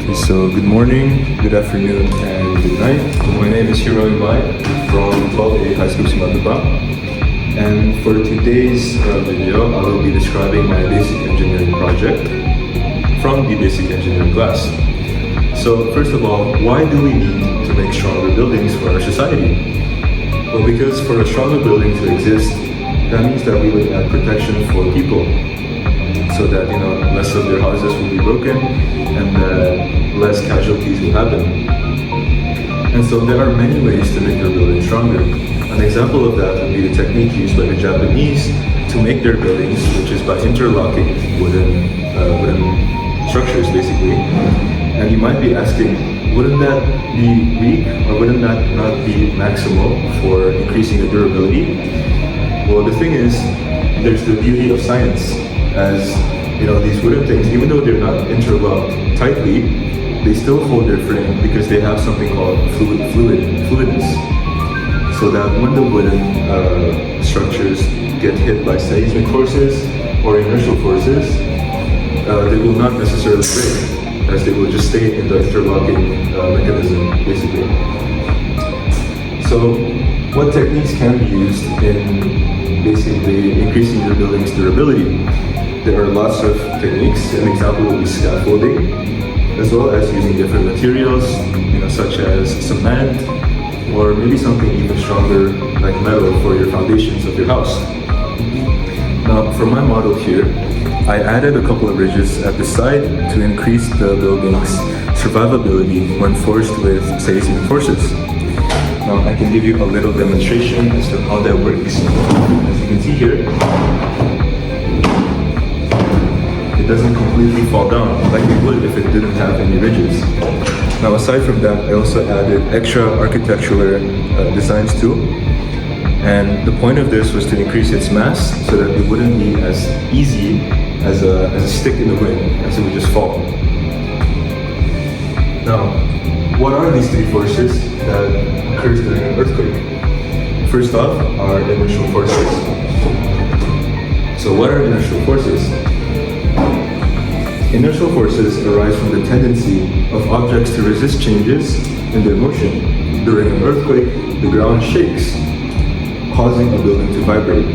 Okay, so good morning, good afternoon, and good night. My name is Hiro Imai from 12A Highscope Simatupang. And for today's video, I will be describing my basic engineering project from the basic engineering class. So first of all, why do we need to make stronger buildings for our society? Well, because for a stronger building to exist, that means that we would add protection for people, so that less of their houses will be broken and less casualties will happen. And so there are many ways to make your building stronger. An example of that would be the technique used by the Japanese to make their buildings, which is by interlocking wooden structures, basically. And you might be asking, wouldn't that be weak, or wouldn't that not be maximal for increasing the durability? Well, the thing is, there's the beauty of science. As these wooden things, even though they're not interlocked tightly, they still hold their frame because they have something called fluidness. So that when the wooden structures get hit by seismic forces or inertial forces, they will not necessarily break, as they will just stay in the interlocking mechanism, basically. So what techniques can be used in basically increasing your building's durability? There are lots of techniques. An example would be scaffolding, as well as using different materials, such as cement, or maybe something even stronger like metal for your foundations of your house. Now, for my model here, I added a couple of ridges at the side to increase the building's survivability when forced with seismic forces. Now, I can give you a little demonstration as to how that works. As you can see here, it doesn't completely fall down like it would if it didn't have any ridges. Now, aside from that, I also added extra architectural designs too. And the point of this was to increase its mass so that it wouldn't be as easy as a stick in the wind, as it would just fall. Now, what are these three forces that occurs during an earthquake? First off are inertial forces. So what are inertial forces? Inertial forces arise from the tendency of objects to resist changes in their motion. During an earthquake, the ground shakes, causing a building to vibrate.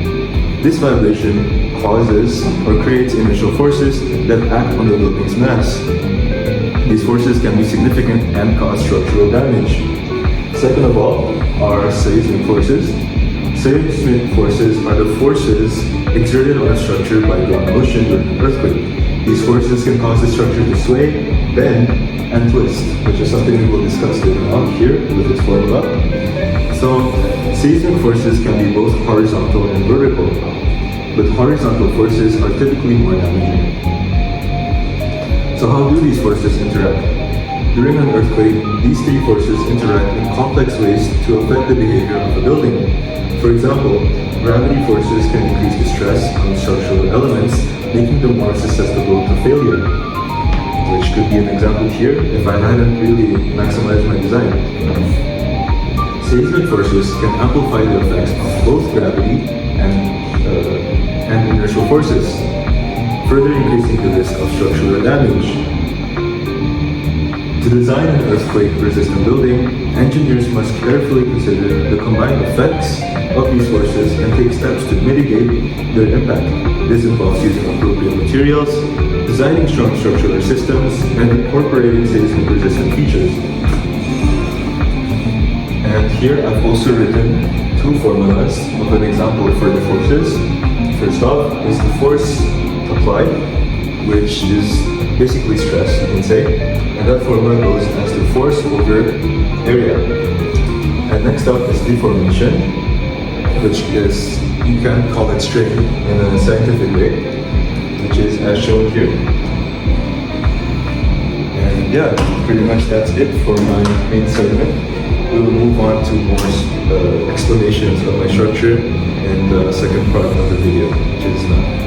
This vibration causes or creates inertial forces that act on the building's mass. These forces can be significant and cause structural damage. Second of all are seismic forces. Seismic forces are the forces exerted on a structure by ground motion during an earthquake. These forces can cause the structure to sway, bend, and twist, which is something we will discuss later on here with its formula. So, seismic forces can be both horizontal and vertical, but horizontal forces are typically more damaging. So how do these forces interact? During an earthquake, these three forces interact in complex ways to affect the behavior of a building. For example, gravity forces can increase the stress on structural elements, making them more susceptible to failure, which could be an example here if I hadn't really maximized my design. Seismic forces can amplify the effects of both gravity and inertial forces, further increasing the risk of structural damage. To design an earthquake-resistant building, engineers must carefully consider the combined effects of these forces and take steps to mitigate their impact. This involves using appropriate materials, designing strong structural systems, and incorporating seismic-resistant features. And here I've also written two formulas of an example for the forces. First off is the force applied, which is basically stress, you can say. And that formula goes as the force over area. And next up is deformation, which is, you can call it strain in a scientific way, which is as shown here. And yeah, pretty much that's it for my main segment. We will move on to more explanations of my structure in the second part of the video, which is now.